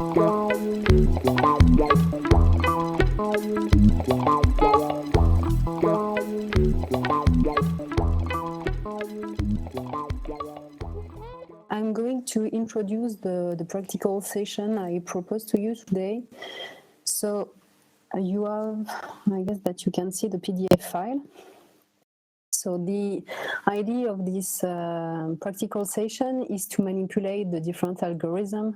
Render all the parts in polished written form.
I'm going to introduce the practical session I propose to you today. So you have, I guess that you can see the PDF file. So the idea of this practical session is to manipulate the different algorithms,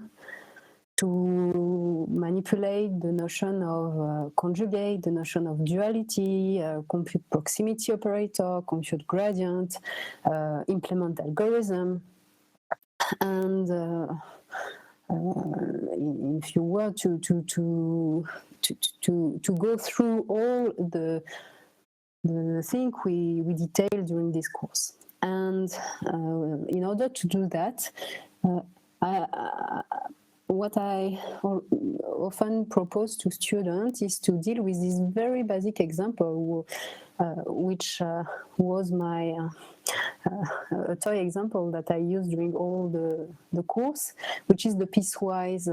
to manipulate the notion of conjugate, the notion of duality, compute proximity operator, compute gradient, implement algorithm. And if you were to go through all the thing we detailed during this course, and in order to do that, what I often propose to students is to deal with this very basic example, which was my a toy example that I used during all the course, which is the piecewise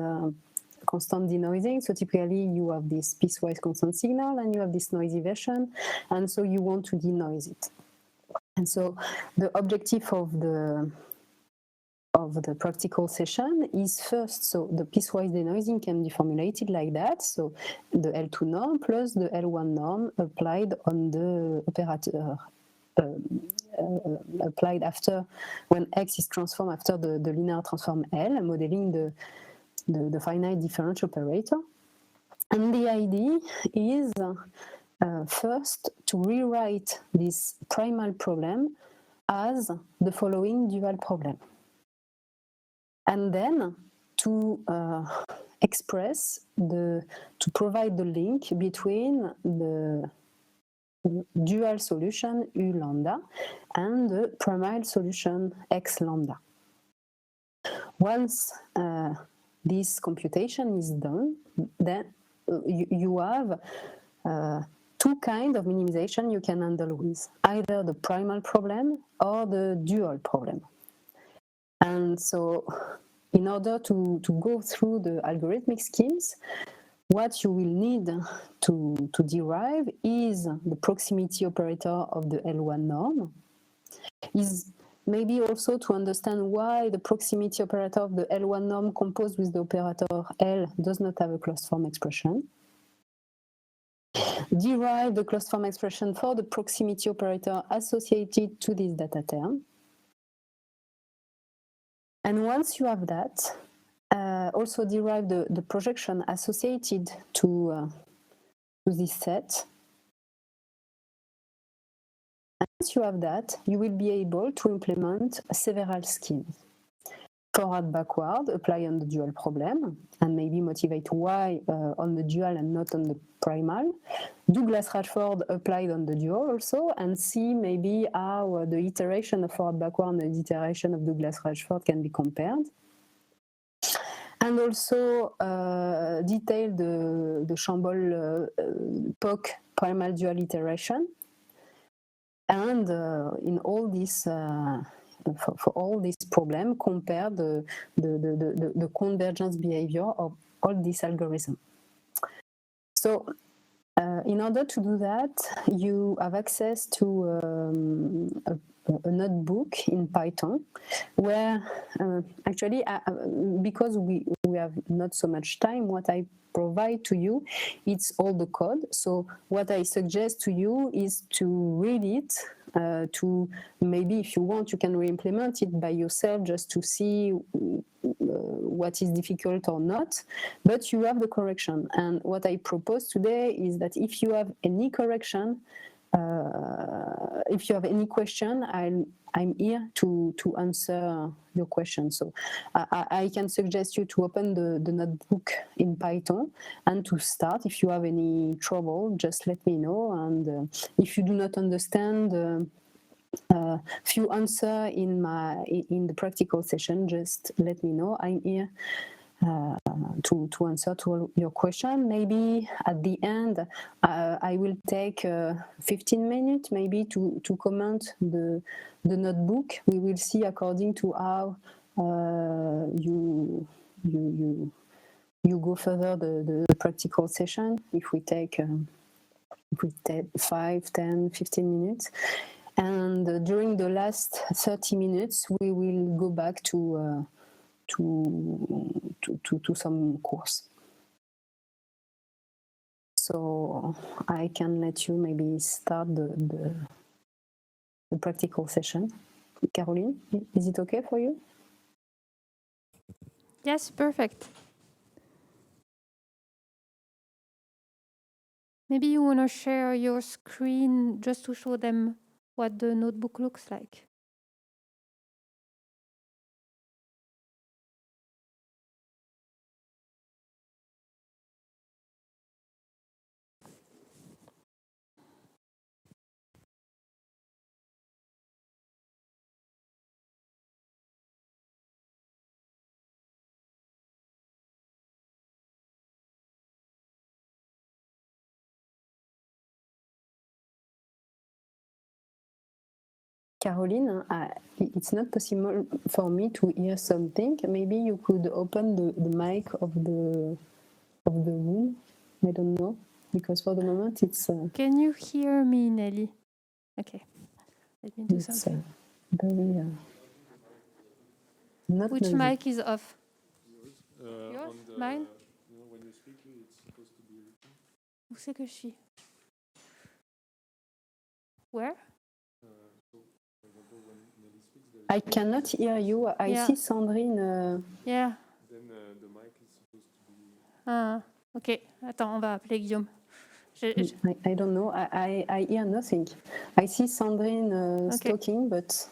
constant denoising. So typically you have this piecewise constant signal and you have this noisy version, and so you want to denoise it. And so the objective of the practical session is first, so the piecewise denoising can be formulated like that. So the L2 norm plus the L1 norm applied on the operator, applied after, when X is transformed after the linear transform L, modeling the finite differential operator. And the idea is first to rewrite this primal problem as the following dual problem. And then to express to provide the link between the dual solution U lambda and the primal solution X lambda. Once this computation is done, then you have two kinds of minimization you can handle with, either the primal problem or the dual problem. And so in order to go through the algorithmic schemes, what you will need to derive is the proximity operator of the L1 norm, is maybe also to understand why the proximity operator of the L1 norm composed with the operator L does not have a closed form expression, derive the closed form expression for the proximity operator associated to this data term. And once you have that, also derive the projection associated to this set. And once you have that, you will be able to implement several schemes. Forward, backward, apply on the dual problem, and maybe motivate why on the dual and not on the primal. Douglas-Rashford applied on the dual also, and see maybe how the iteration of forward, backward and the iteration of Douglas-Rashford can be compared. And also detail the Chambol-Poc primal dual iteration. And in all this, for all this problem, compare the convergence behavior of all these algorithms. So in order to do that, you have access to a notebook in Python, where actually, because we have not so much time, what I provide to you, it's all the code. So what I suggest to you is to read it, to maybe if you want, you can re-implement it by yourself just to see what is difficult or not, but you have the correction. And what I propose today is that if you have any correction, if you have any question, I'm here to answer your question. So I can suggest you to open the notebook in Python and to start. If you have any trouble, just let me know. And if you do not understand few answer in the practical session, just let me know. I'm here to answer to all your question. Maybe at the end, I will take 15 minutes maybe to comment the notebook. We will see according to how you you go further the practical session. If we take 5, 10, 15 minutes. And during the last 30 minutes, we will go back to some course. So I can let you maybe start the practical session. Caroline, is it okay for you? Yes, perfect. Maybe you want to share your screen just to show them what the notebook looks like. Caroline, it's not possible for me to hear something. Maybe you could open the mic of the room. I don't know, because for the moment it's. Can you hear me, Nelly? Okay, let me do something. Very. Not Which noisy. mic is off? Yours? Mine? When you're speaking, it's supposed to be. Où c'est que je suis? Where? I cannot hear you. I see Sandrine. Yeah. Then the mic is supposed to be. Ah, ok. Attends, on va appeler Guillaume. I don't know. I hear nothing. I see Sandrine talking, but.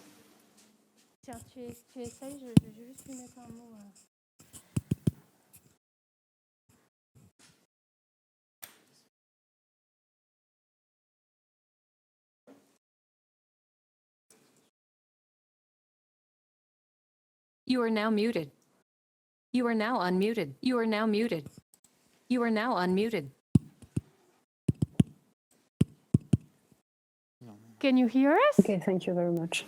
Tiens, tu essayes, je vais juste lui mettre un mot. You are now muted. You are now unmuted. You are now muted. You are now unmuted. Can you hear us? Okay, thank you very much.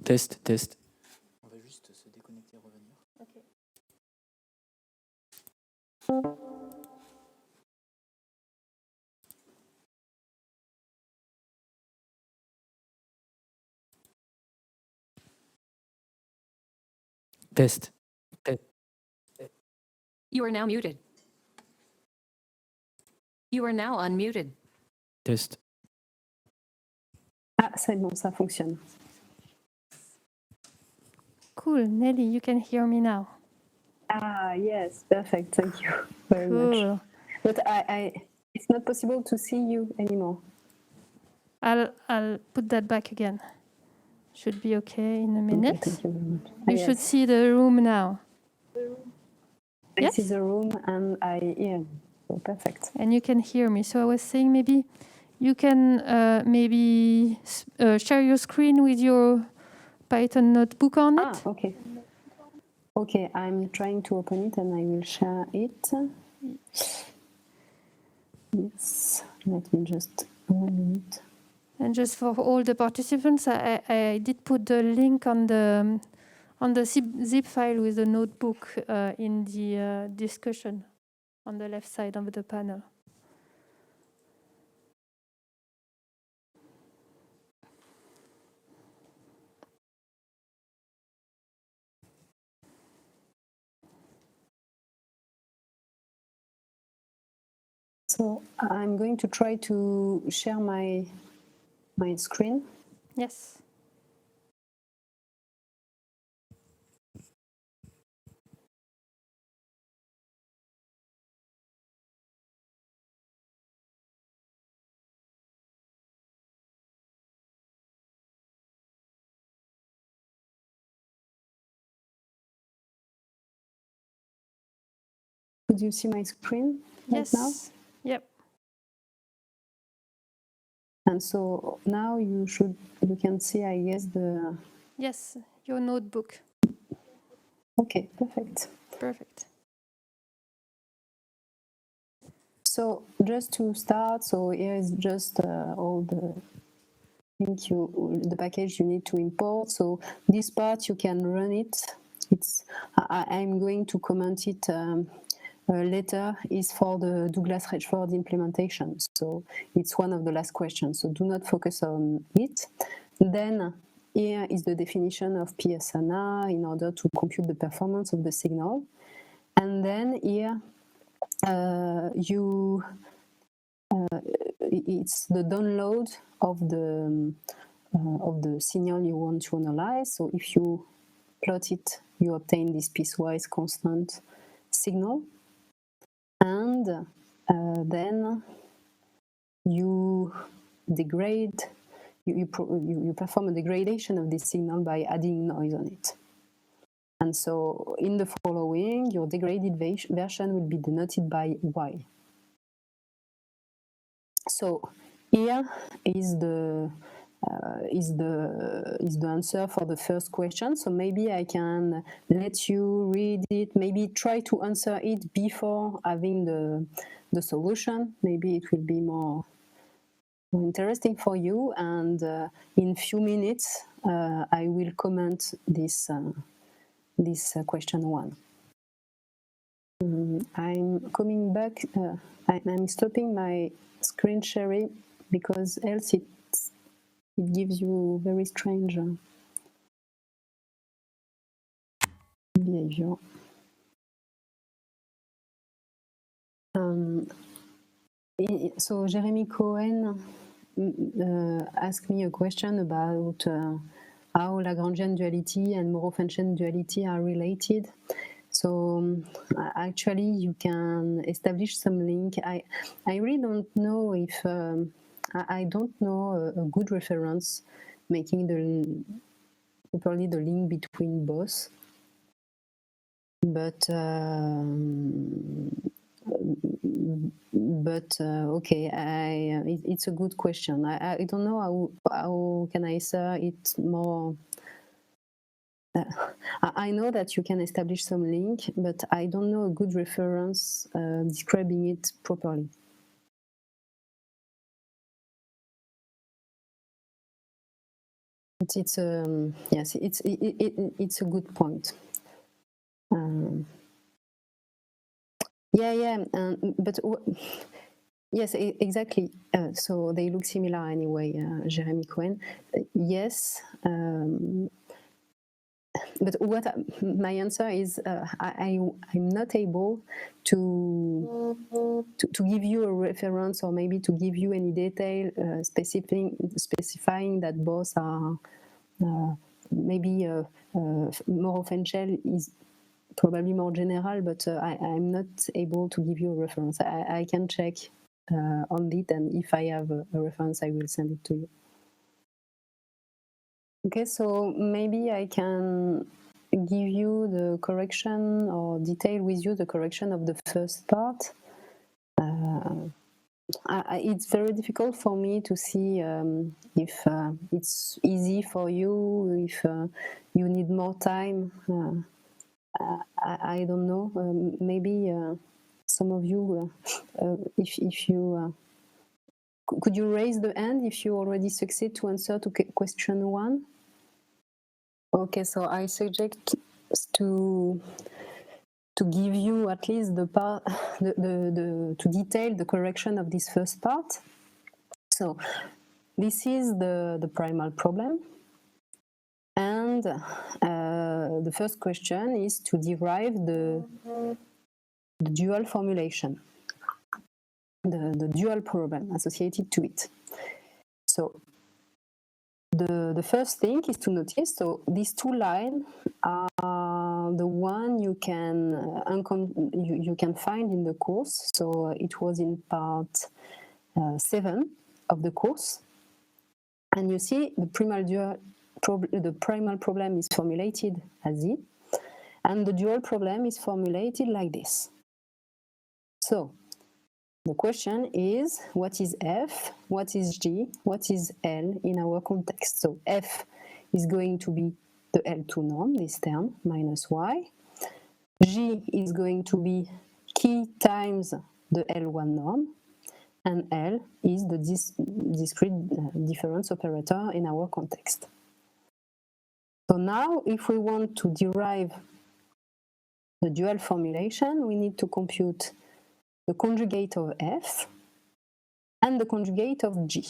Test, test. On va juste se déconnecter et revenir. Ok. Test. You are now muted. You are now unmuted. Test. Ah, c'est bon, ça fonctionne. Cool, Nelly, you can hear me now. Ah, yes, perfect. Thank you very much. But it's not possible to see you anymore. I'll put that back again. Should be okay in a minute. Okay, thank you very much. You should see the room now. I Yes? see the room and I hear. So perfect. And you can hear me. So I was saying maybe you can share your screen with your Python notebook on it. Ah, okay. Okay, I'm trying to open it and I will share it. Yes, let me just 1 minute. And just for all the participants, I did put the link on the zip file with the notebook in the discussion on the left side of the panel. So I'm going to try to share my screen. Yes. Could you see my screen right now? Yes. Yep. And so now you can see, I guess, the... Yes, your notebook. Okay, perfect. Perfect. So just to start, so here is just all the package you need to import. So this part you can run it. I'm going to comment it later. Is for the Douglas Rechford implementation. So it's one of the last questions. So do not focus on it. Then here is the definition of PSNR in order to compute the performance of the signal. And then here it's the download of the signal you want to analyze. So if you plot it, you obtain this piecewise constant signal, and then you degrade. You perform a degradation of this signal by adding noise on it. And so in the following, your degraded version will be denoted by Y. So here is the answer for the first question. So maybe I can let you read it, maybe try to answer it before having the solution. Maybe it will be more interesting for you. And in few minutes, I will comment this question 1. I'm coming back. I'm stopping my screen sharing because else it gives you very strange behavior. So Jeremy Cohen asked me a question about how Lagrangian duality and Moreau-Fanchen duality are related. So actually, you can establish some link. I really don't know if I don't know a good reference making properly the link between both. But okay, it's a good question. I don't know how can I answer it more. I know that you can establish some link, but I don't know a good reference describing it properly. But it's yes, it's a good point. But yes, exactly. So they look similar anyway, Jeremy Cohen. Yes. But my answer is I'm not able to give you a reference or maybe to give you any detail specifying that both are maybe Moreau-Fanchen is probably more general, but I'm not able to give you a reference. I can check on it, and if I have a reference, I will send it to you. Okay, so maybe I can give you the correction or detail with you the correction of the first part. It's very difficult for me to see if it's easy for you, if you need more time. I don't know. Maybe some of you, if you could you raise the hand if you already succeed to answer to question 1? Okay, so I suggest to give you at least the part to detail the correction of this first part. So this is the primal problem, and the first question is to derive the dual formulation, the dual problem associated to it. So the first thing is to notice, so these two lines are the one you can find in the course. So it was in part 7 of the course, and you see the primal problem is formulated as it, and the dual problem is formulated like this. So the question is, what is f, what is g, what is L in our context? So f is going to be the L2 norm, this term, minus y. G is going to be key times the L1 norm, and L is the discrete difference operator in our context. So now, if we want to derive the dual formulation, we need to compute the conjugate of f and the conjugate of g.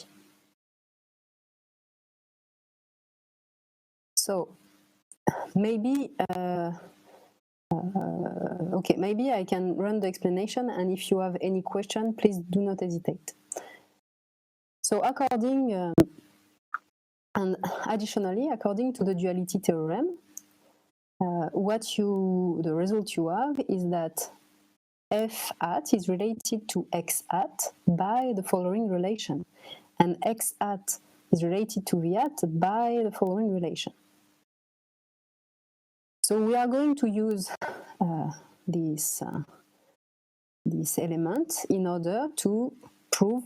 So maybe maybe I can run the explanation, and if you have any question, please do not hesitate. So according and additionally, according to the duality theorem, the result you have is that f hat is related to x hat by the following relation, and x hat is related to v hat by the following relation. So we are going to use this element in order to prove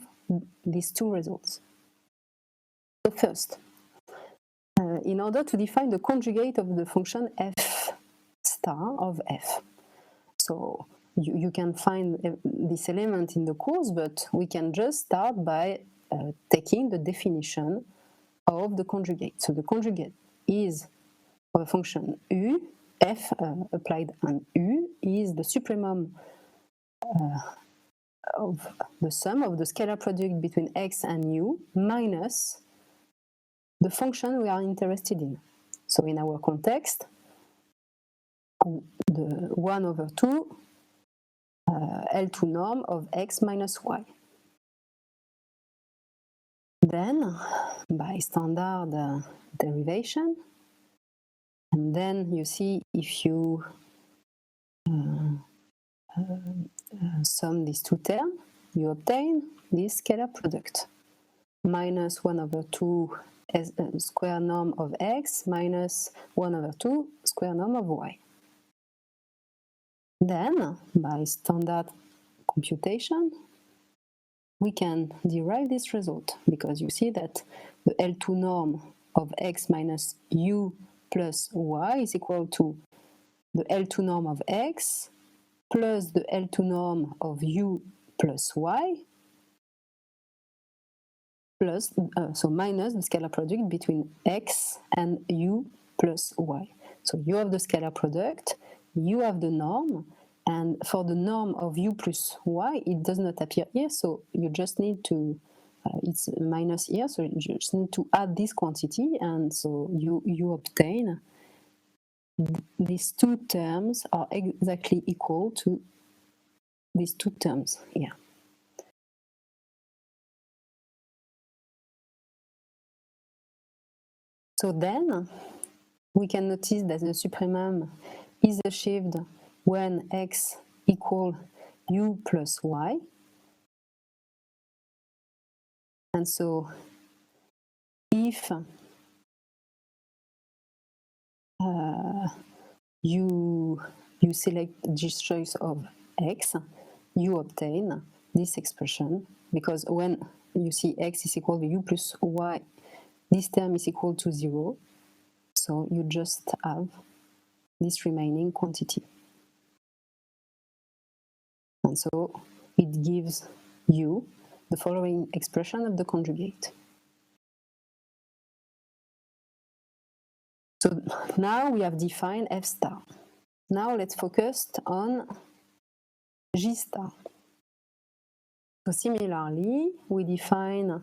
these two results. So first, in order to define the conjugate of the function f star of f. So you can find this element in the course, but we can just start by taking the definition of the conjugate. So the conjugate is of a function u, f applied on u is the supremum of the sum of the scalar product between x and u minus the function we are interested in. So in our context, the 1 over 2 L2 norm of x minus y. Then, by standard derivation, and then you see if you sum these two terms, you obtain this scalar product. Minus 1 over 2 square norm of x minus 1 over 2 square norm of y. Then, by standard computation, we can derive this result, because you see that the L2 norm of x minus u plus y is equal to the L2 norm of x plus the L2 norm of u plus y, plus, so minus the scalar product between x and u plus y. So you have the scalar product, you have the norm, and for the norm of u plus y, it does not appear here, so you just need to, it's minus here, so you just need to add this quantity, and so you obtain these two terms are exactly equal to these two terms here. So then we can notice that the supremum is achieved when x equals u plus y. And so if you select this choice of x, you obtain this expression, because when you see x is equal to u plus y, this term is equal to 0, so you just have this remaining quantity. And so it gives you the following expression of the conjugate. So now we have defined f star. Now let's focus on g star. So similarly, we define,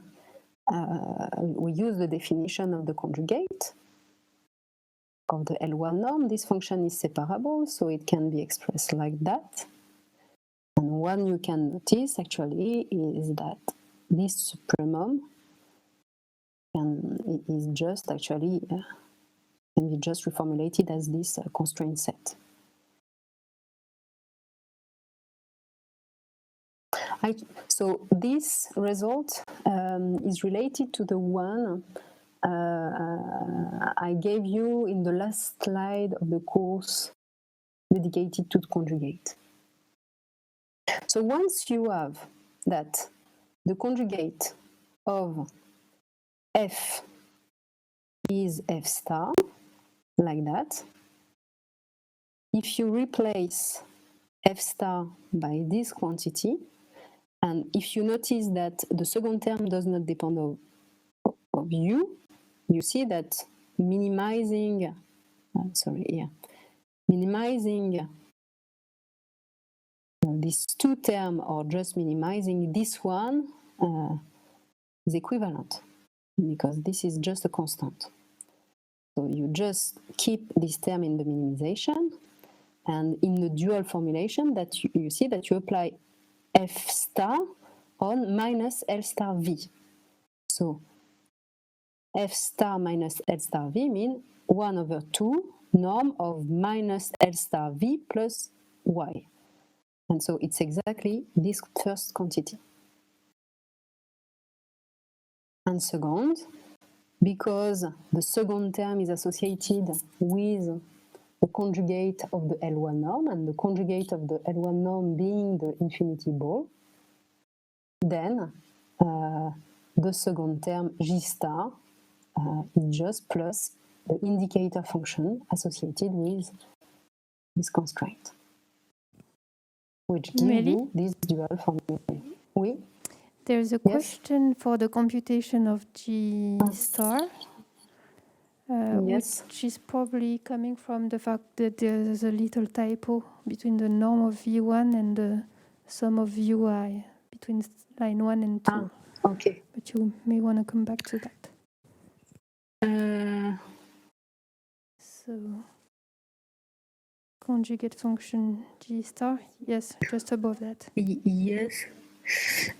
we use the definition of the conjugate of the L1 norm. This function is separable, so it can be expressed like that. And one you can notice actually is that this supremum is just actually can be just reformulated as this constraint set. So this result is related to the one I gave you in the last slide of the course dedicated to the conjugate. So once you have that the conjugate of f is f star, like that. If you replace f star by this quantity, and if you notice that the second term does not depend of u, you see that minimizing, minimizing these two terms or just minimizing this one is equivalent, because this is just a constant. So you just keep this term in the minimization, and in the dual formulation that you see that you apply f star on minus L star V. So f star minus L star V means 1/2 norm of minus L star V plus y. And so it's exactly this first quantity. And second, because the second term is associated with the conjugate of the L1 norm, and the conjugate of the L1 norm being the infinity ball, then the second term G star is just plus the indicator function associated with this constraint, which gives you this dual formulation. Oui? There's a question for the computation of G star, Yes. which is probably coming from the fact that there's a little typo between the norm of V1 and the sum of Ui between line 1 and 2. Okay. But you may want to come back to that. So, conjugate function G star, yes, just above that. Yes.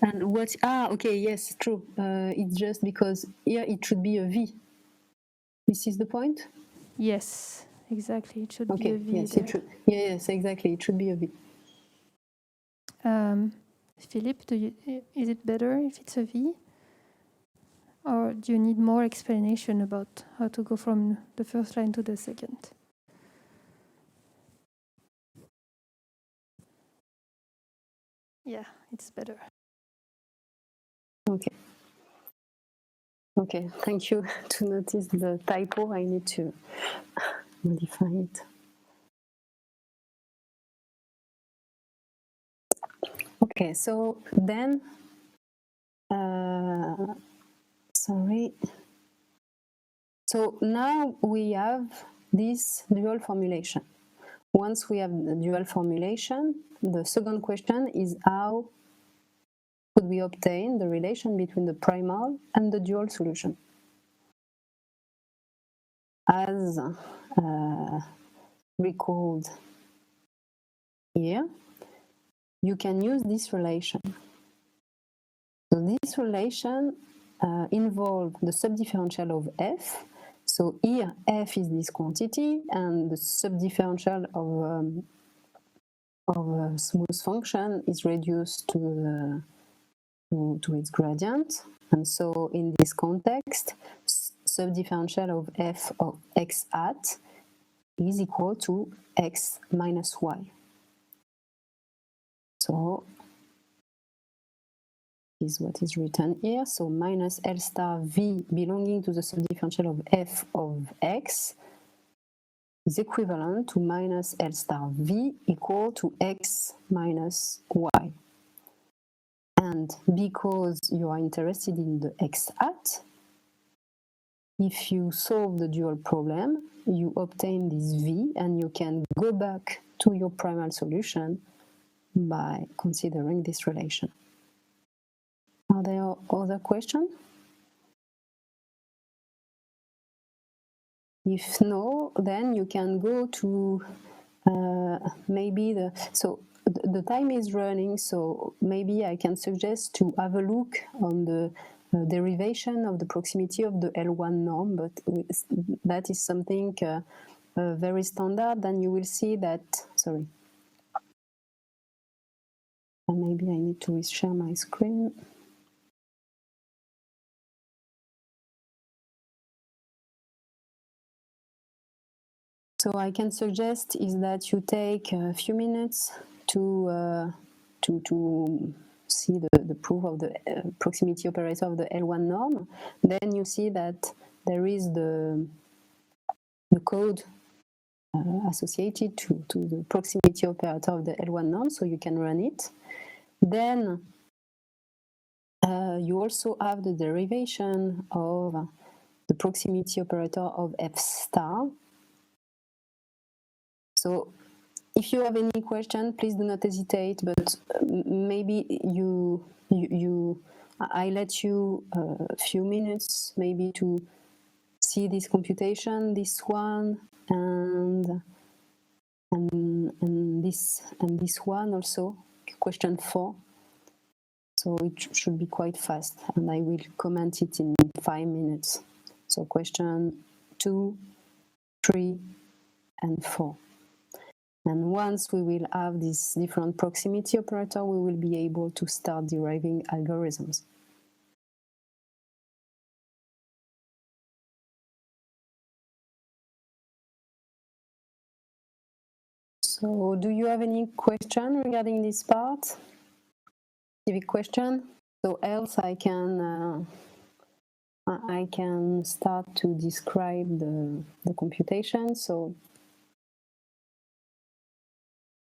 And what? Okay, yes, true. It's just because here it should be a V. This is the point? Yes, exactly. It should be Okay, a V. yes, there. it should. Yes, exactly. It should be a V. Philippe, is it better if it's a V? Or do you need more explanation about how to go from the first line to the second? Yeah, it's better. Okay. Okay, thank you to notice the typo. I need to modify it. Okay, so then, sorry. So now we have this dual formulation. Once we have the dual formulation, the second question is how could we obtain the relation between the primal and the dual solution? As recalled here, you can use this relation. So this relation involves the subdifferential of f. So here f is this quantity, and the subdifferential of a smooth function is reduced to its gradient. And so in this context, subdifferential of f of x hat is equal to x minus y. So is what is written here. So minus L star V belonging to the subdifferential of f of x is equivalent to minus L star V equal to x minus y. And because you are interested in the x hat, if you solve the dual problem, you obtain this V, and you can go back to your primal solution by considering this relation. Are there other questions? If no, then you can go to maybe the time is running, so maybe I can suggest to have a look on the derivation of the proximity of the L1 norm, but that is something very standard. Then you will see that, sorry, maybe I need to share my screen. So I can suggest is that you take a few minutes to see the proof of the proximity operator of the L1 norm, then you see that there is the code associated to the proximity operator of the L1 norm, so you can run it. Then you also have the derivation of the proximity operator of F star. So if you have any question, please do not hesitate, but maybe I let you a few minutes maybe to see this computation, this one, and this one also, question 4. So it should be quite fast, and I will comment it in 5 minutes. So question 2, 3, and 4. And once we will have this different proximity operator, we will be able to start deriving algorithms. So do you have any question regarding this part? Specific question? So else I can start to describe the computation. So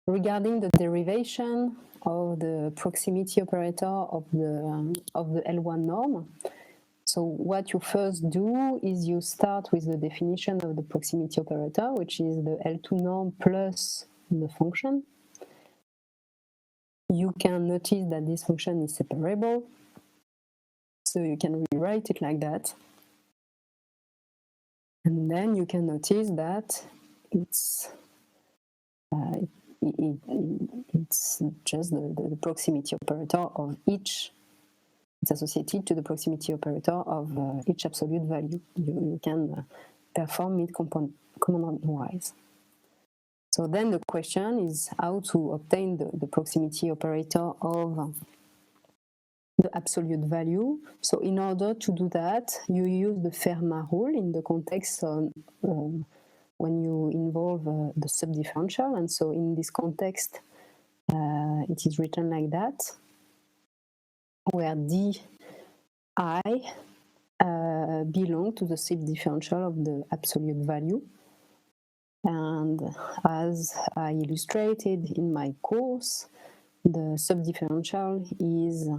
regarding the derivation of the proximity operator of the L1 norm, so what you first do is you start with the definition of the proximity operator, which is the L2 norm plus the function. You can notice that this function is separable, so you can rewrite it like that. And then you can notice that it's just the proximity operator of each. It's associated to the proximity operator of each absolute value. You can perform it component-wise. So then the question is how to obtain the proximity operator of the absolute value. So in order to do that, you use the Fermat rule in the context of when you involve the subdifferential. And so in this context, it is written like that, where di belong to the subdifferential of the absolute value. And as I illustrated in my course, the subdifferential is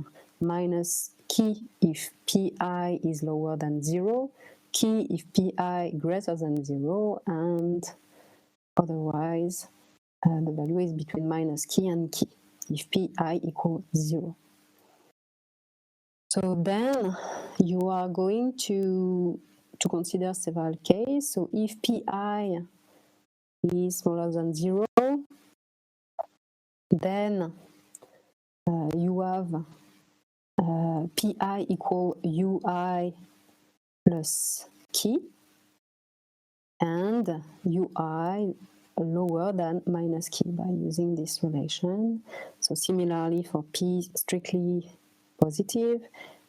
minus key if pi is lower than 0, key if pi greater than 0, and otherwise the value is between minus key and key if pi equals 0. So then you are going to consider several cases. So if pi is smaller than 0, then you have pi equal ui plus key, and ui lower than minus key by using this relation. So similarly for p strictly positive,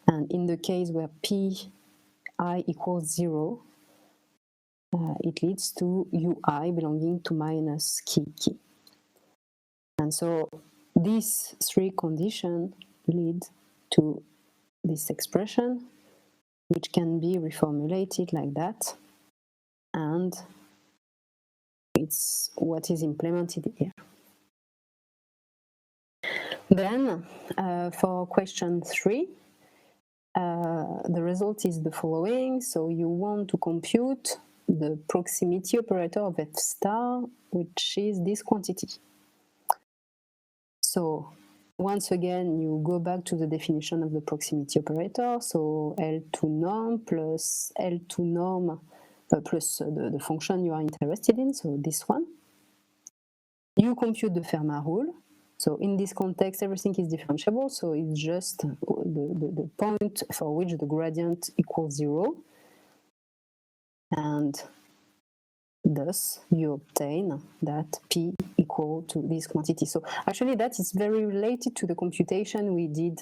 and in the case where pi equals 0, it leads to ui belonging to minus key. And so these three conditions lead to this expression, which can be reformulated like that, and it's what is implemented here. Then for question 3, the result is the following. So you want to compute the proximity operator of F star, which is this quantity. So once again, you go back to the definition of the proximity operator. So L2 norm plus L2 norm plus the function you are interested in, so this one. You compute the Fermat rule. So in this context, everything is differentiable, so it's just the point for which the gradient equals 0. And thus, you obtain that P equal to this quantity. So actually, that is very related to the computation we did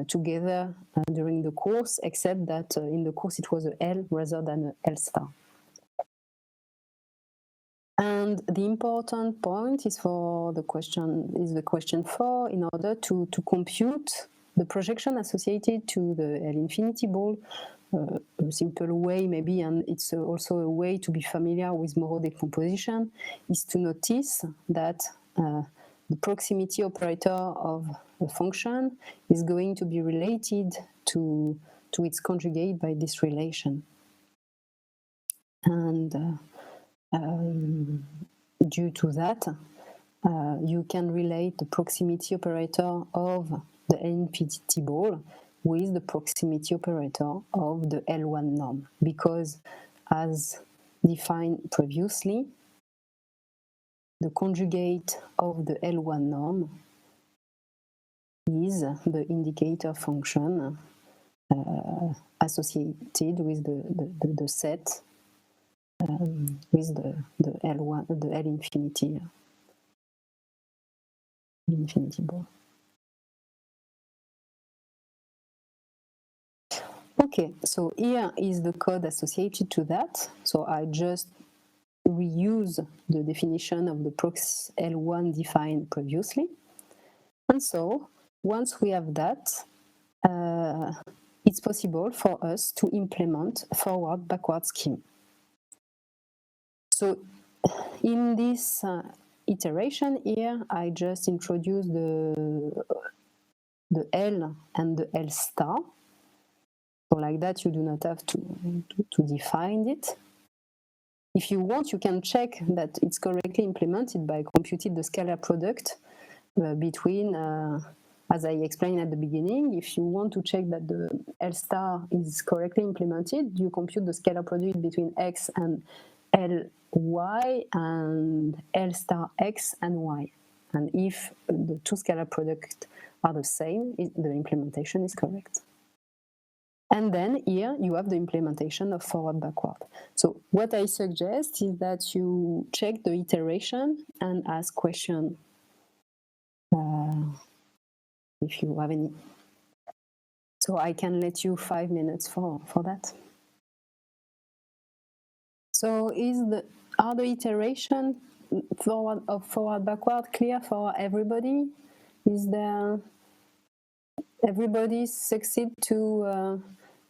together during the course, except that in the course it was a L rather than a L star. And the important point is the question 4, in order to compute the projection associated to the L infinity ball. A simple way maybe, and it's also a way to be familiar with Moreau decomposition, is to notice that the proximity operator of a function is going to be related to its conjugate by this relation. And due to that, you can relate the proximity operator of the L infinity ball with the proximity operator of the L1 norm, because as defined previously, the conjugate of the L1 norm is the indicator function associated with the set with the L1, the L infinity ball. Okay, so here is the code associated to that. So I just reuse the definition of the prox L1 defined previously. And so once we have that, it's possible for us to implement a forward-backward scheme. So in this iteration here, I just introduce the L and the L star. So like that, you do not have to define it. If you want, you can check that it's correctly implemented by computing the scalar product between, as I explained at the beginning. If you want to check that the L star is correctly implemented, you compute the scalar product between x and Ly and L star x and y. And if the two scalar products are the same, the implementation is correct. And then here you have the implementation of forward-backward. So what I suggest is that you check the iteration and ask questions if you have any. So I can let you 5 minutes for that. So are the iteration forward-backward clear for everybody? Is there everybody succeed to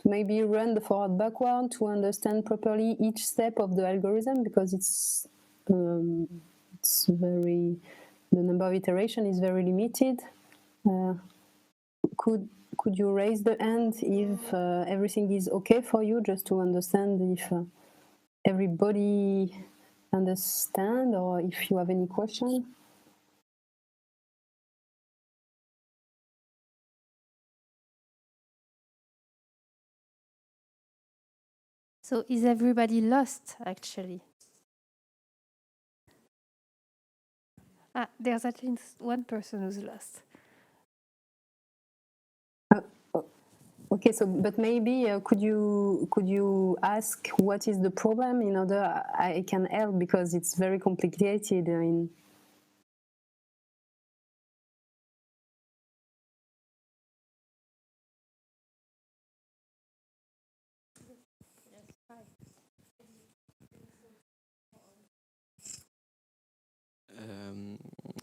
maybe run the forward-backward to understand properly each step of the algorithm, because it's very, the number of iteration is very limited. Could you raise the hand if everything is okay for you, just to understand if everybody understand, or if you have any question? So is everybody lost, actually? There's at least one person who's lost. Okay, so but maybe could you ask what is the problem in order I can help, because it's very complicated in.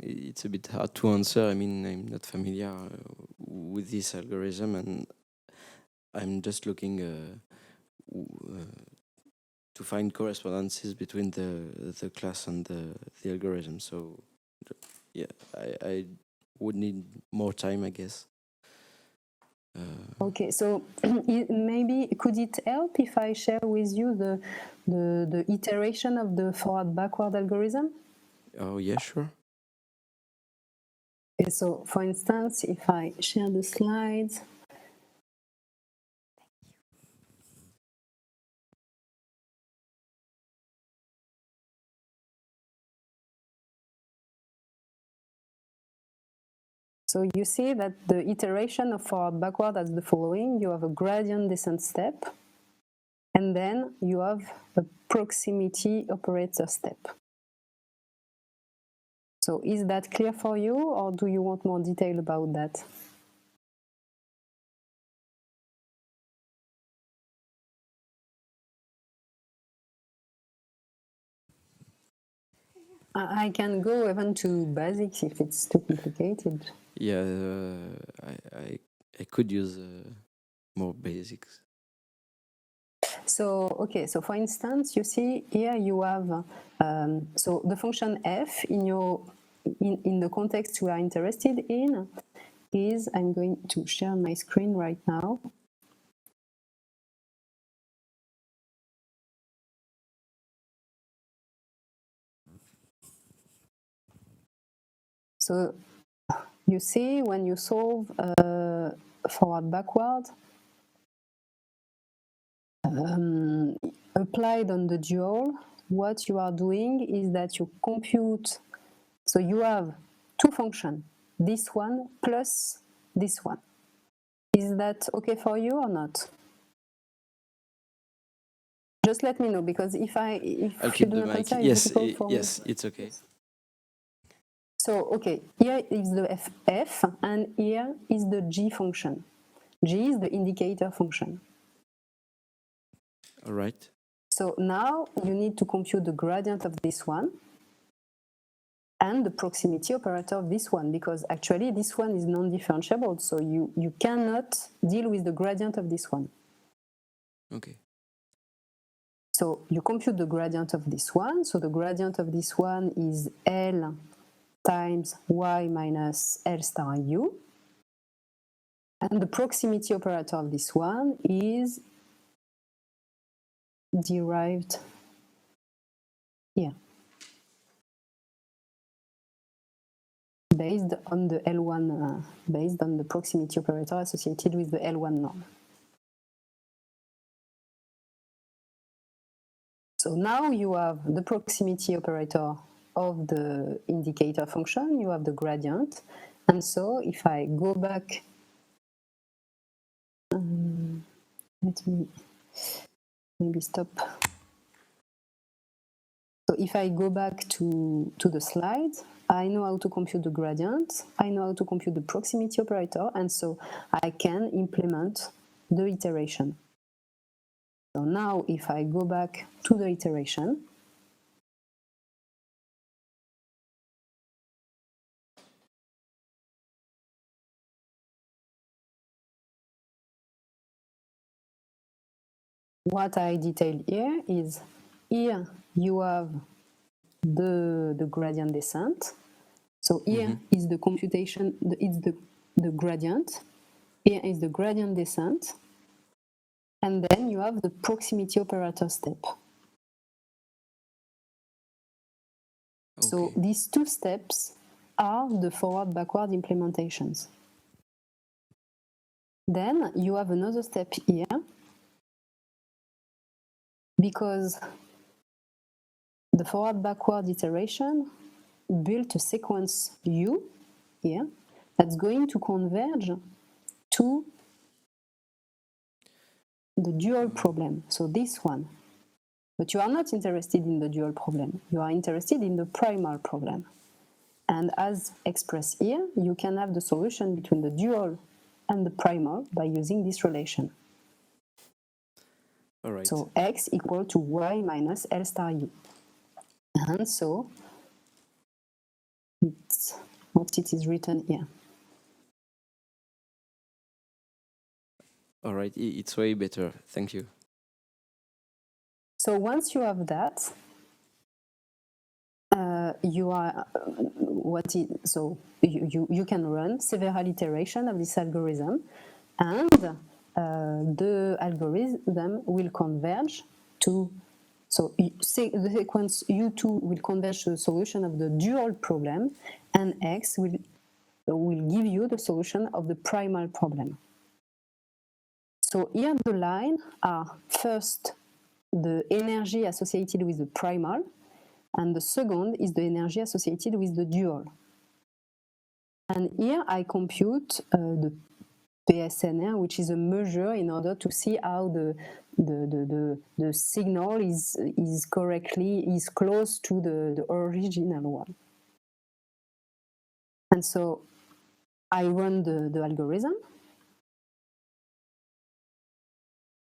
It's a bit hard to answer. I mean, I'm not familiar with this algorithm, and I'm just looking to find correspondences between the class and the algorithm. So, yeah, I would need more time, I guess. Okay, so maybe could it help if I share with you the iteration of the forward-backward algorithm? Oh, yeah, sure. Okay, so for instance, if I share the slides. So you see that the iteration of forward-backward is the following. You have a gradient descent step, and then you have a proximity operator step. So is that clear for you, or do you want more detail about that? I can go even to basics if it's too complicated. Yeah, I could use more basics. So, okay, so for instance, you see here you have, so the function f in the context we are interested in is, I'm going to share my screen right now. So you see when you solve forward backward, applied on the dual, what you are doing is that you compute, so you have two functions, this one plus this one. Is that okay for you or not? Just let me know, because if I'll you keep do the not mic. answer, Yes, it's difficult for me. yes, it's okay. So, okay, here is the f, and here is the g function. G is the indicator function. All right. So now you need to compute the gradient of this one and the proximity operator of this one, because actually this one is non-differentiable, so you cannot deal with the gradient of this one. Okay. So you compute the gradient of this one. So the gradient of this one is L times y minus L star u. And the proximity operator of this one is derived here, based on the L1, based on the proximity operator associated with the L1 norm. So now you have the proximity operator of the indicator function, you have the gradient, and so if I go back, let me maybe stop. So if I go back to the slide, I know how to compute the gradient, I know how to compute the proximity operator, and so I can implement the iteration. So now if I go back to the iteration, what I detailed here is, here you have the gradient descent. So here is the computation, it's the gradient. Here is the gradient descent. And then you have the proximity operator step. Okay. So these two steps are the forward-backward implementations. Then you have another step here, because the forward-backward iteration built a sequence U here that's going to converge to the dual problem, so this one. But you are not interested in the dual problem, you are interested in the primal problem. And as expressed here, you can have the solution between the dual and the primal by using this relation. All right. So x equal to y minus L star u. And so it's what it is written here. All right. It's way better. Thank you. So once you have that, you are so you can run several iterations of this algorithm, and the algorithm will converge to, so the sequence U2 will converge to the solution of the dual problem, and X will give you the solution of the primal problem. So here the line are first the energy associated with the primal, and the second is the energy associated with the dual. And here I compute the PSNR, which is a measure in order to see how the signal is close to the original one. And so I run the algorithm,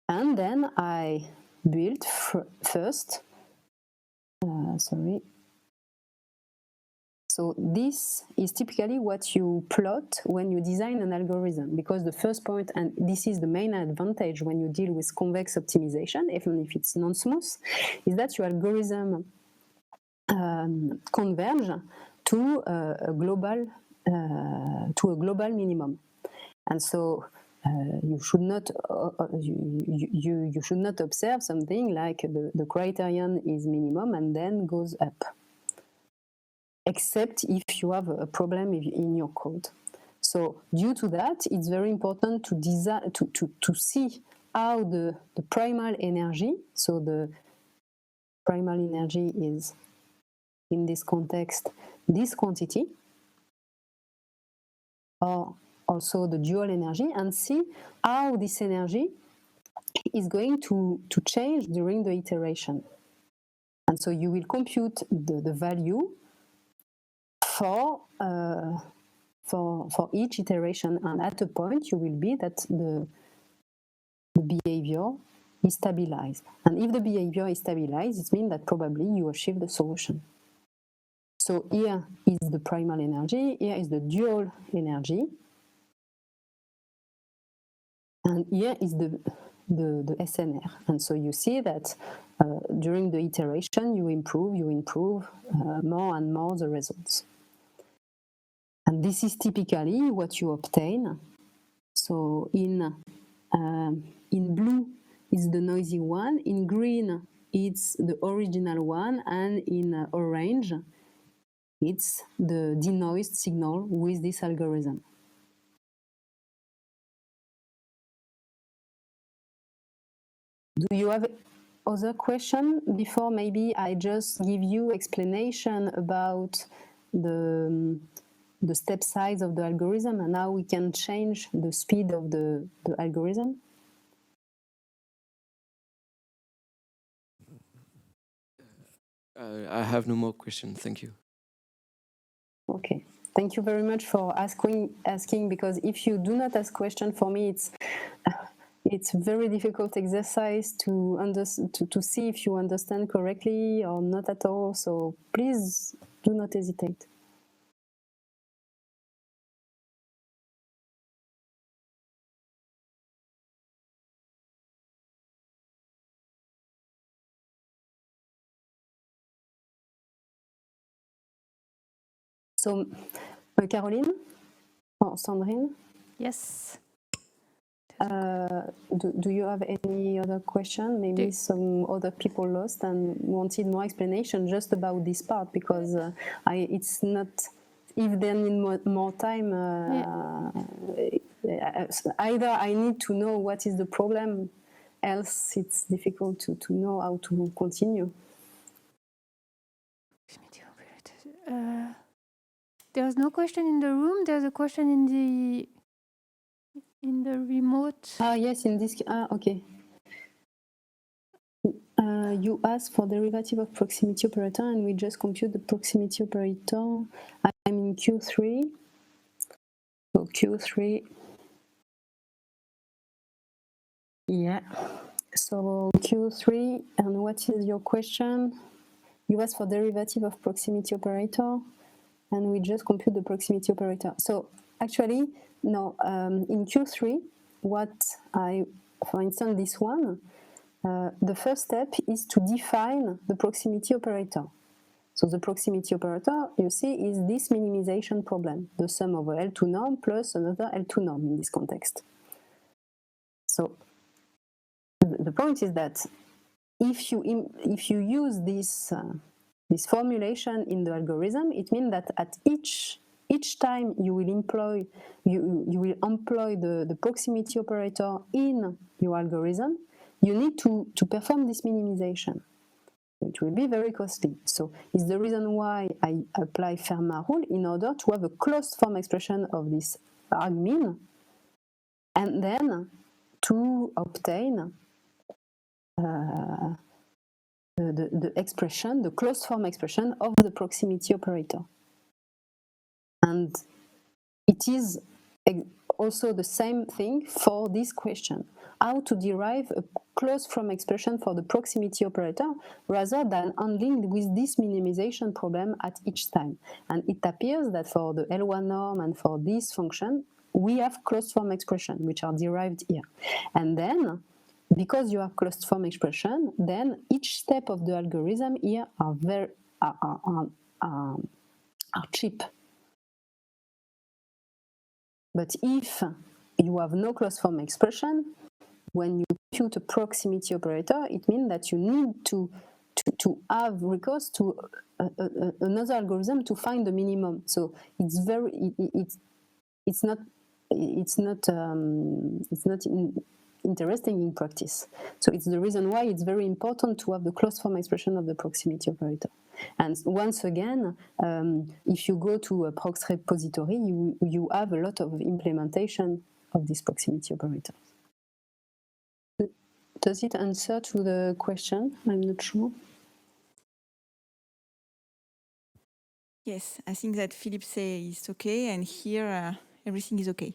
and then I build first, sorry, So this is typically what you plot when you design an algorithm, because the first point, and this is the main advantage when you deal with convex optimization, even if it's non-smooth, is that your algorithm converge to a global minimum, and so you should not you should not observe something like the criterion is minimum and then goes up, except if you have a problem in your code. So due to that, it's very important to design to see how the primal energy, so the primal energy is, in this context, this quantity, or also the dual energy, and see how this energy is going to change during the iteration. And so you will compute the value for each iteration, and at a point you will be that the behavior is stabilized. And if the behavior is stabilized, it means that probably you achieve the solution. So here is the primal energy, here is the dual energy, and here is the SNR. And so you see that during the iteration you improve more and more the results. And this is typically what you obtain. So in blue is the noisy one, in green it's the original one, and in orange it's the denoised signal with this algorithm. Do you have other question before maybe I just give you explanation about the step size of the algorithm and how we can change the speed of the algorithm? I have no more questions. Thank you. Okay. Thank you very much for asking, because if you do not ask question, for me it's a very difficult exercise to see if you understand correctly or not at all. So please do not hesitate. So, Caroline or Sandrine? Yes. Do you have any other question? Maybe some other people lost and wanted more explanation just about this part, because it's not, if they need more time, either I need to know what is the problem, else it's difficult to know how to continue. There's no question in the room. There's a question in the remote. Yes, in this. Okay. You asked for derivative of proximity operator, and we just compute the proximity operator. I'm in Q3. So Q3. Yeah. So Q3, and what is your question? You asked for derivative of proximity operator, and we just compute the proximity operator. So actually, no, in Q3, for instance, this one, the first step is to define the proximity operator. So the proximity operator, you see, is this minimization problem, the sum of a L2 norm plus another L2 norm in this context. So the point is that if you use this formulation in the algorithm, it means that at each time you will employ the proximity operator in your algorithm, you need to perform this minimization. It will be very costly. So it's the reason why I apply Fermat rule, in order to have a closed form expression of this argmin, and then to obtain the expression, the closed form expression of the proximity operator. And it is also the same thing for this question: how to derive closed form expression for the proximity operator rather than handling with this minimization problem at each time. And it appears that for the L1 norm and for this function, we have closed form expression, which are derived here. And then, because you have closed form expression, then each step of the algorithm here are cheap. But if you have no closed form expression, when you compute a proximity operator, it means that you need to have recourse to another algorithm to find the minimum. So it's not interesting in practice. So it's the reason why it's very important to have the closed form expression of the proximity operator. And once again, if you go to a prox repository, you have a lot of implementation of this proximity operator. Does it answer to the question? I'm not sure. Yes, I think that Philippe say is okay, and here everything is okay.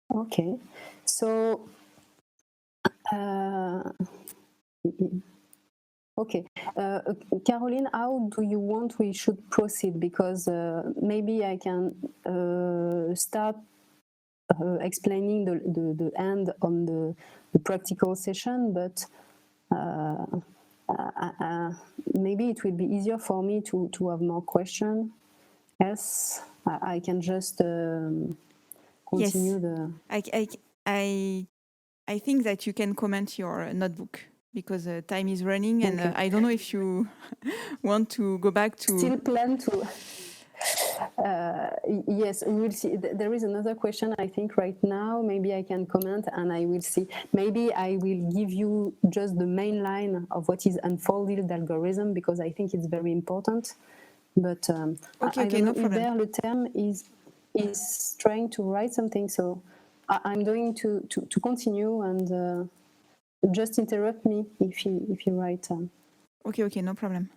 Okay, so okay, Caroline, how do you want we should proceed? Because maybe I can start explaining the end on the practical session, but maybe it will be easier for me to have more questions. Else, I can just continue the. I think that you can comment your notebook because time is running, and Okay. I don't know if you want to go back to. Still plan to. Yes, we will see. There is another question, I think, right now. Maybe I can comment and I will see. Maybe I will give you just the main line of what is unfolded algorithm because I think it's very important. But Okay, I don't know, no problem. Hubert Le Terme is trying to write something, so I'm going to continue and just interrupt me if you write. Okay, no problem.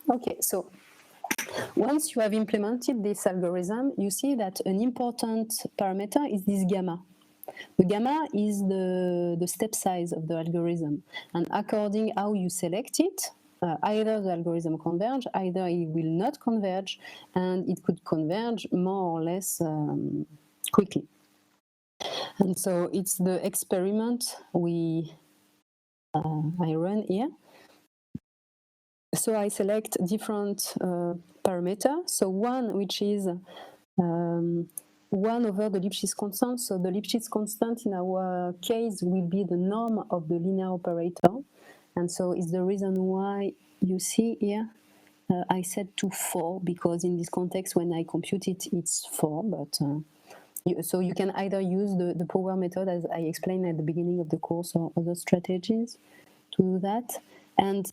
Okay, so once you have implemented this algorithm, you see that an important parameter is this gamma. The gamma is the step size of the algorithm, and according how you select it, either the algorithm converge, either it will not converge, and it could converge more or less quickly. And so it's the experiment I run here. So I select different parameters. So one which is 1 over the Lipschitz constant. So the Lipschitz constant in our case will be the norm of the linear operator. And so it's the reason why you see here I set to 4, because in this context when I compute it, it's 4. But so you can either use the power method as I explained at the beginning of the course or other strategies to do that. And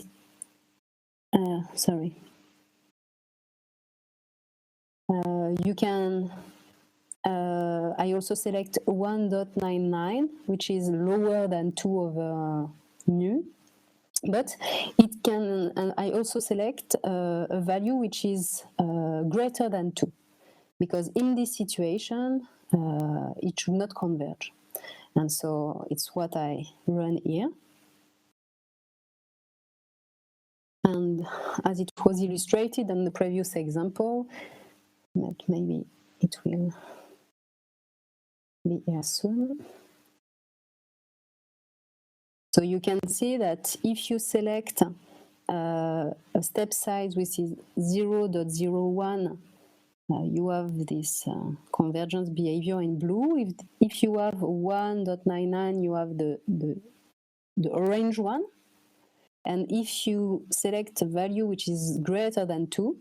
you can, I also select 1.99, which is lower than 2 over nu, but it can, and I also select a value which is greater than 2, because in this situation, it should not converge. And so it's what I run here. And as it was illustrated on the previous example, but maybe it will be here soon. So you can see that if you select a step size which is 0.01, you have this convergence behavior in blue. If you have 1.99, you have the orange one. And if you select a value which is greater than 2,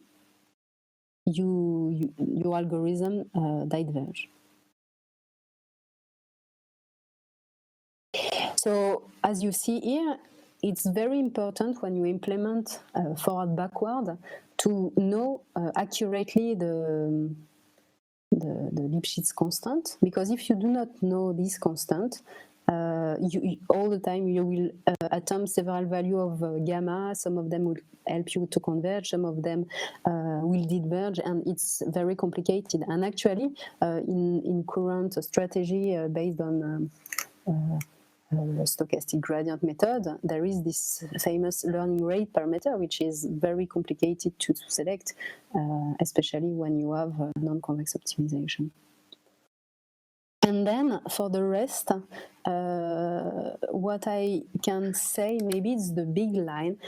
your algorithm diverge. So as you see here, it's very important when you implement forward-backward to know accurately the Lipschitz constant, because if you do not know this constant, all the time you will attempt several values of gamma. Some of them will help you to converge, some of them will diverge, and it's very complicated. And actually, in current strategy based on stochastic gradient method, there is this famous learning rate parameter, which is very complicated to select, especially when you have non-convex optimization. And then for the rest, what I can say, maybe it's the big line.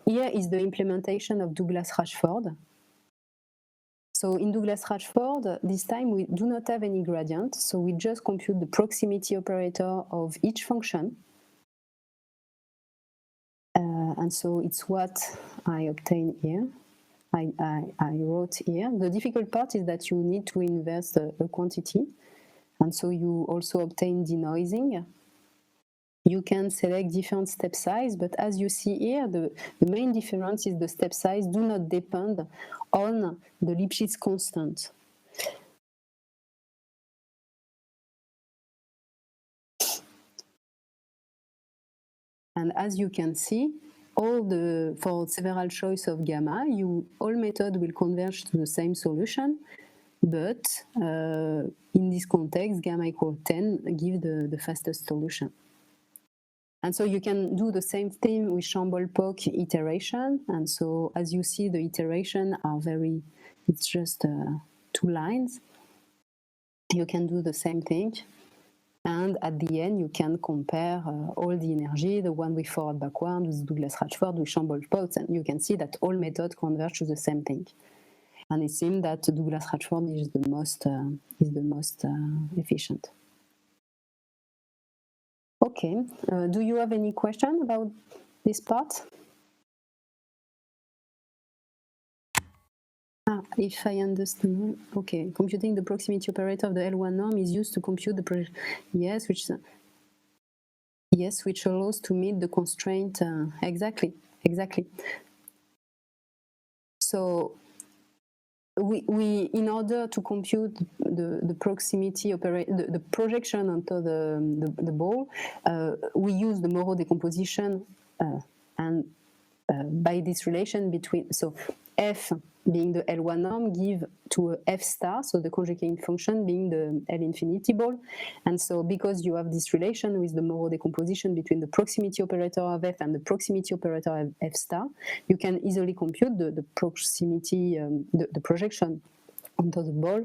Here is the implementation of Douglas-Rashford. So in Douglas-Rashford, this time we do not have any gradient, so we just compute the proximity operator of each function. And so it's what I obtained here. I wrote here. The difficult part is that you need to inverse a quantity, and so you also obtain denoising. You can select different step size, but as you see here, the main difference is the step size do not depend on the Lipschitz constant. And as you can see, for several choice of gamma, all methods will converge to the same solution, but in this context, gamma equal 10 give the fastest solution. And so you can do the same thing with Chambol-Poc iteration. And so as you see, the iteration are it's just 2 lines. You can do the same thing. And at the end, you can compare all the energy, the one with forward-backward, with Douglas-Rashford, with Chambol-Poc, and you can see that all methods converge to the same thing. And it seems that Douglas-Rashford is the most efficient. Okay, do you have any question about this part? If I understand, okay, computing the proximity operator of the L1 norm is used to compute the which allows to meet the constraint. Exactly. So we in order to compute the proximity operator, the projection onto the ball, we use the Moreau decomposition, and by this relation between, so F being the L1 norm give to a F star, so the conjugating function being the L infinity ball. And so because you have this relation with the Moreau decomposition between the proximity operator of F and the proximity operator of F star, you can easily compute the proximity, the projection onto the ball,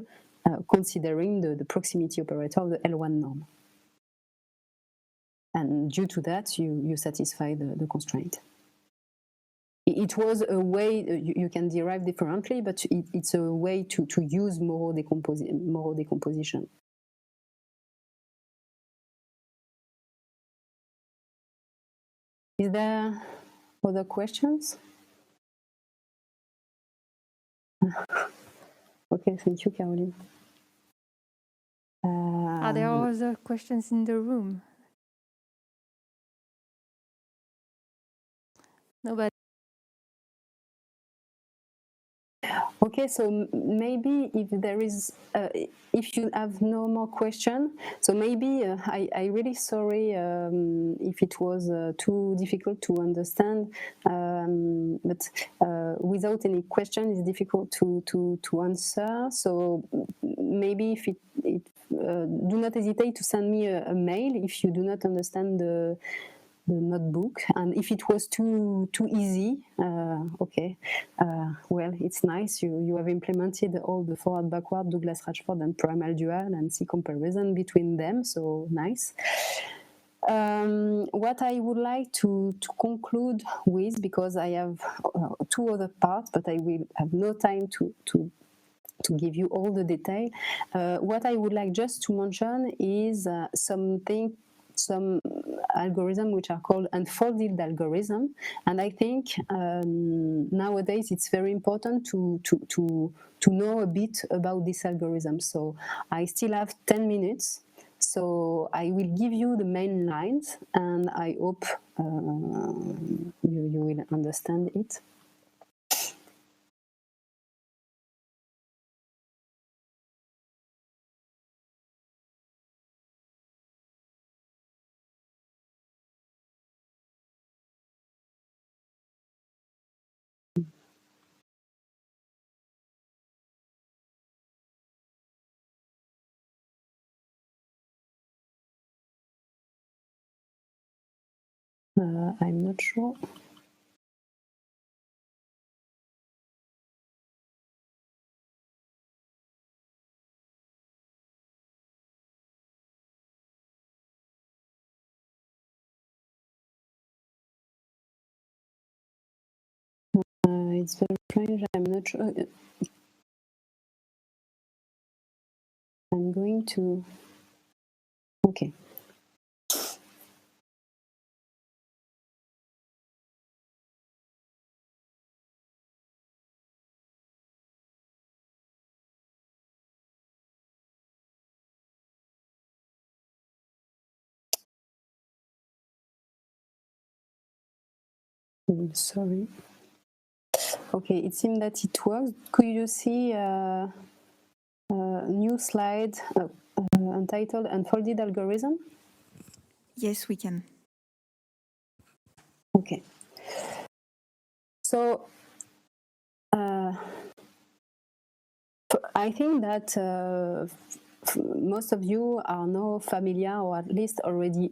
considering the proximity operator of the L1 norm. And due to that, you satisfy the constraint. It was a way, you can derive differently, but it's a way to use Moreau decomposition. Is there other questions? Okay, thank you, Caroline. Are there other questions in the room? Nobody. Okay, so maybe if there is, if you have no more question, so maybe I really sorry if it was too difficult to understand, but without any question, it's difficult to answer. So maybe if do not hesitate to send me a mail if you do not understand the notebook, and if it was too easy, okay, well, it's nice you have implemented all the forward backward Douglas-Rashford and primal dual and see comparison between them, so nice. What I would like to conclude with, because I have 2 other parts, but I will have no time to give you all the detail. What I would like just to mention is some algorithm which are called unfolded algorithm, and I think nowadays it's very important to know a bit about this algorithm. So I still have 10 minutes, so I will give you the main lines, and I hope you will understand it. I'm not sure. It's very strange. I'm not sure. I'm going to. Okay. Sorry. Okay, it seems that it works. Could you see a new slide entitled Unfolded Algorithm? Yes, we can. Okay. So I think that most of you are now familiar, or at least already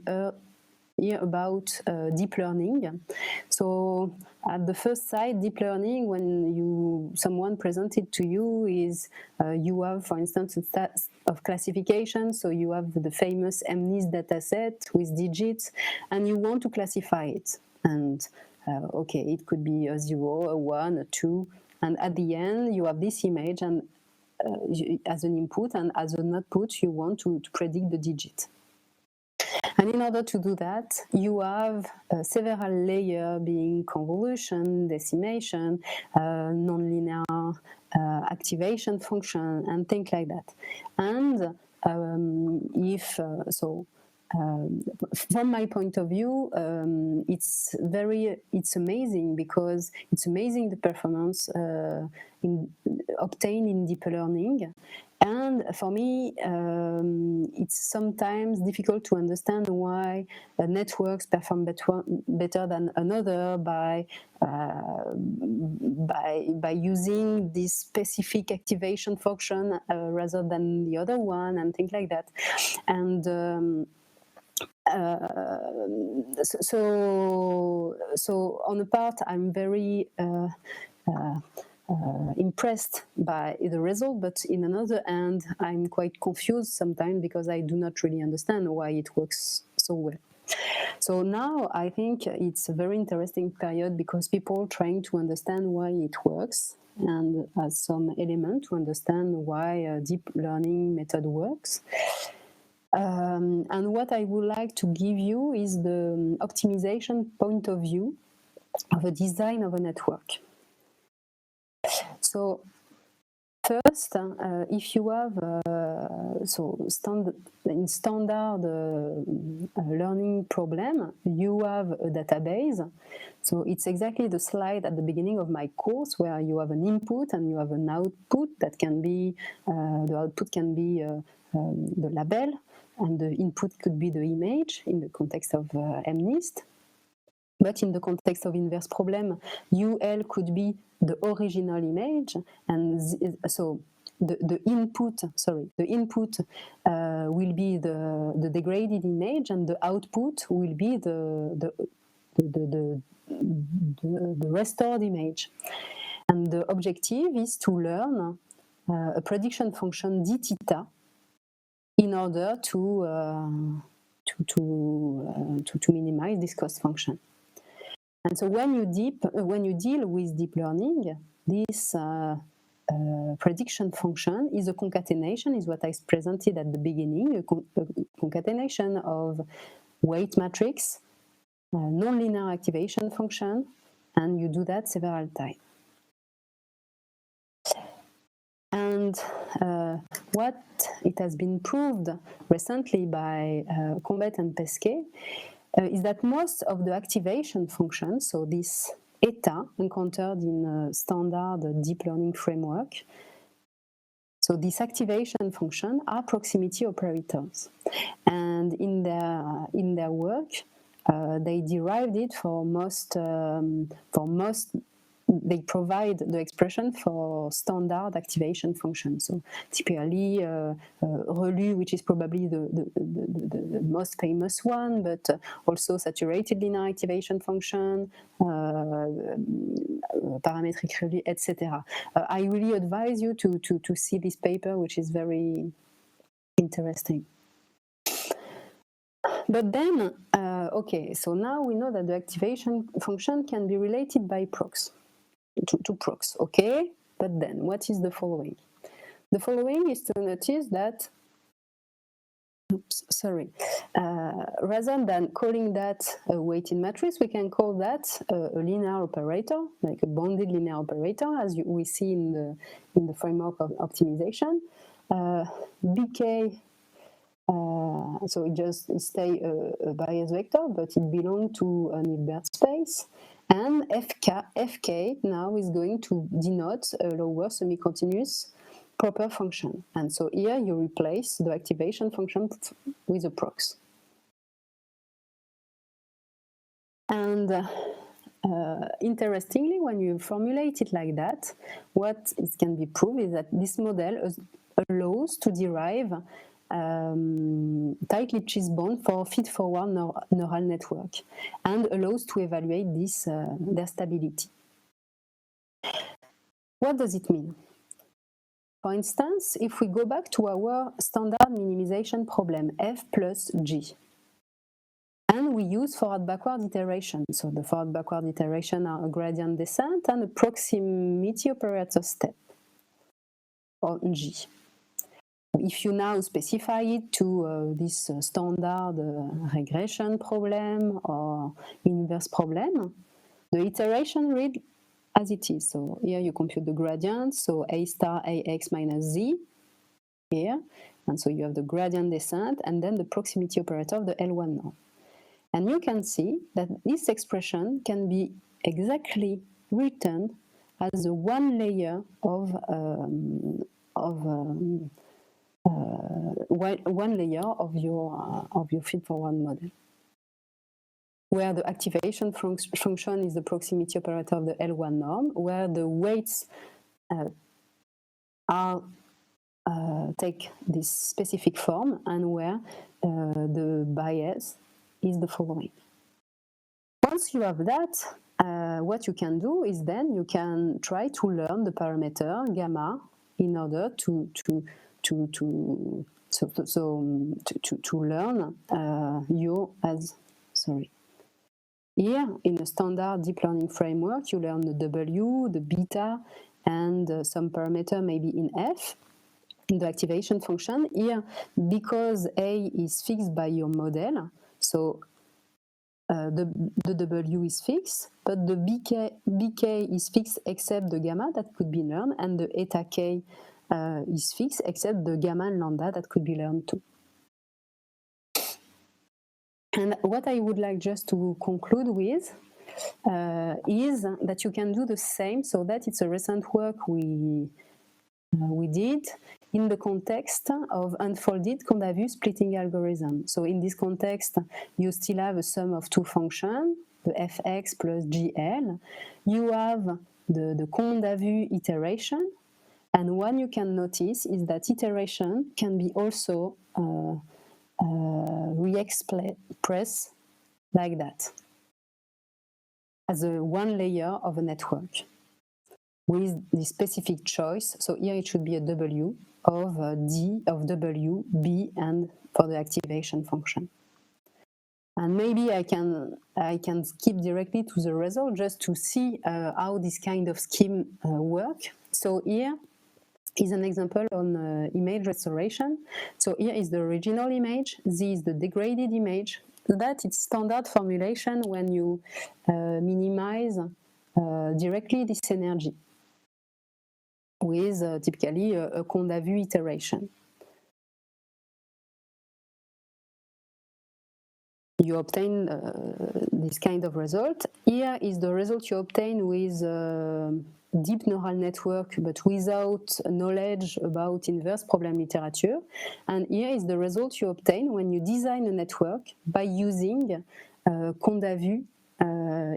hear about deep learning. So at the first sight, deep learning, when someone presents it to you, is you have, for instance, a set of classification. So you have the famous MNIST dataset with digits, and you want to classify it. And okay, it could be a 0, a 1, a 2, and at the end you have this image and as an input, and as an output you want to predict the digit. And in order to do that, you have several layers, being convolution, decimation, nonlinear activation function, and things like that. And from my point of view, it's amazing, because it's amazing the performance obtained in deep learning. And for me, it's sometimes difficult to understand why networks perform better than another by using this specific activation function rather than the other one, and things like that. And so on the part, I'm very impressed by the result, but in another hand, I'm quite confused sometimes, because I do not really understand why it works so well. So now I think it's a very interesting period, because people are trying to understand why it works, and as some element to understand why a deep learning method works. And what I would like to give you is the optimization point of view of a design of a network. So first, if you have standard learning problem, you have a database. So it's exactly the slide at the beginning of my course, where you have an input and you have an output that can be, the output can be the label, and the input could be the image in the context of MNIST. But in the context of inverse problem, UL could be the original image, and so the input will be the degraded image, and the output will be the restored image. And the objective is to learn a prediction function d theta in order to minimize this cost function. And so when you deal with deep learning, this prediction function is a concatenation, is what I presented at the beginning, a concatenation of weight matrix, nonlinear activation function, and you do that several times. And what it has been proved recently by Combet and Pesquet is that most of the activation functions, so this eta encountered in a standard deep learning framework, so this activation function are proximity operators. And in their work, they derived it for most they provide the expression for standard activation function. So typically ReLU, which is probably the most famous one, but also saturated linear activation function, parametric ReLU, etc. I really advise you to see this paper, which is very interesting. But then, okay, so now we know that the activation function can be related by procs, to procs, okay? But then, what is the following? The following is to notice that, rather than calling that a weighted matrix, we can call that a linear operator, like a bounded linear operator, as we see in the framework of optimization. BK, so it stays a bias vector, but it belongs to an Hilbert space. And Fk now is going to denote a lower semi-continuous proper function. And so here you replace the activation function with a procs. And interestingly, when you formulate it like that, what it can be proved is that this model allows to derive tight Lipschitz bond for feed-forward neural network and allows to evaluate their stability. What does it mean? For instance, if we go back to our standard minimization problem, F plus G, and we use forward-backward iteration. So the forward-backward iteration are a gradient descent and a proximity operator step on G. If you now specify it to this standard regression problem or inverse problem, the iteration reads as it is. So here you compute the gradient, so A star AX minus Z here, and so you have the gradient descent and then the proximity operator of the L1 norm. And you can see that this expression can be exactly written as a one layer of one layer of your feed-forward model, where the activation function is the proximity operator of the L1 norm, where the weights take this specific form, and where the bias is the following. Once you have that, what you can do is then you can try to learn the parameter gamma in order to learn Here, in a standard deep learning framework, you learn the W, the beta, and some parameter maybe in F, in the activation function. Here, because A is fixed by your model, so the W is fixed, but the BK is fixed except the gamma that could be learned, and the eta K is fixed except the gamma and lambda that could be learned too. And what I would like just to conclude with is that you can do the same, so that it's a recent work we did in the context of unfolded Kondavus splitting algorithm. So in this context, you still have a sum of two functions, the fx plus gl. You have the Kondavus iteration, and one you can notice is that iteration can be also re-expressed like that, as a one layer of a network with the specific choice. So here it should be a W of D of W, B, and for the activation function. And maybe I can skip directly to the result just to see how this kind of scheme work. So here is an example on image restoration. So here is the original image, Z is the degraded image. That is standard formulation when you minimize directly this energy with typically a Kondavus iteration. You obtain this kind of result. Here is the result you obtain with deep neural network, but without knowledge about inverse problem literature. And here is the result you obtain when you design a network by using Kondavus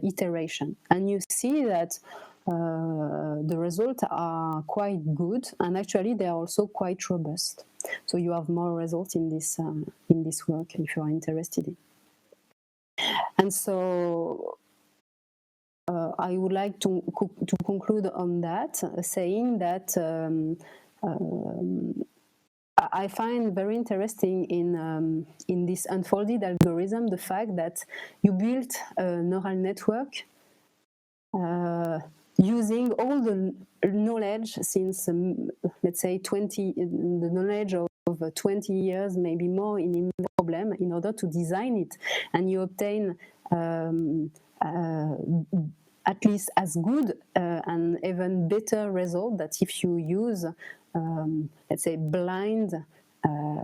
iteration. And you see that the results are quite good, and actually they are also quite robust. So you have more results in this work if you are interested in. And so I would like to conclude on that, saying that I find very interesting in this unfolded algorithm the fact that you built a neural network using all the knowledge since, let's say, the knowledge of 20 years, maybe more, in problem in order to design it, and you obtain at least as good and even better result that if you use, let's say, blind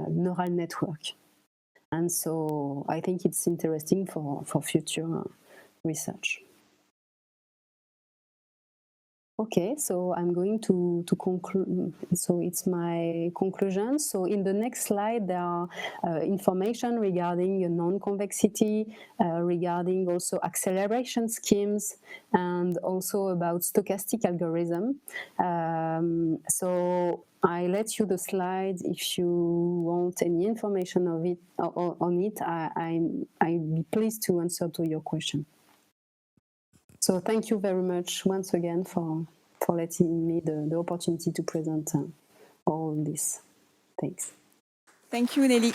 neural network. And so I think it's interesting for future research. Okay, so I'm going to conclude. So it's my conclusion. So in the next slide, there are information regarding non-convexity, regarding also acceleration schemes, and also about stochastic algorithm. So I let you the slides if you want any information of it on it. I'd be pleased to answer to your question. So thank you very much once again for letting me the opportunity to present all this. Thanks. Thank you, Nelly.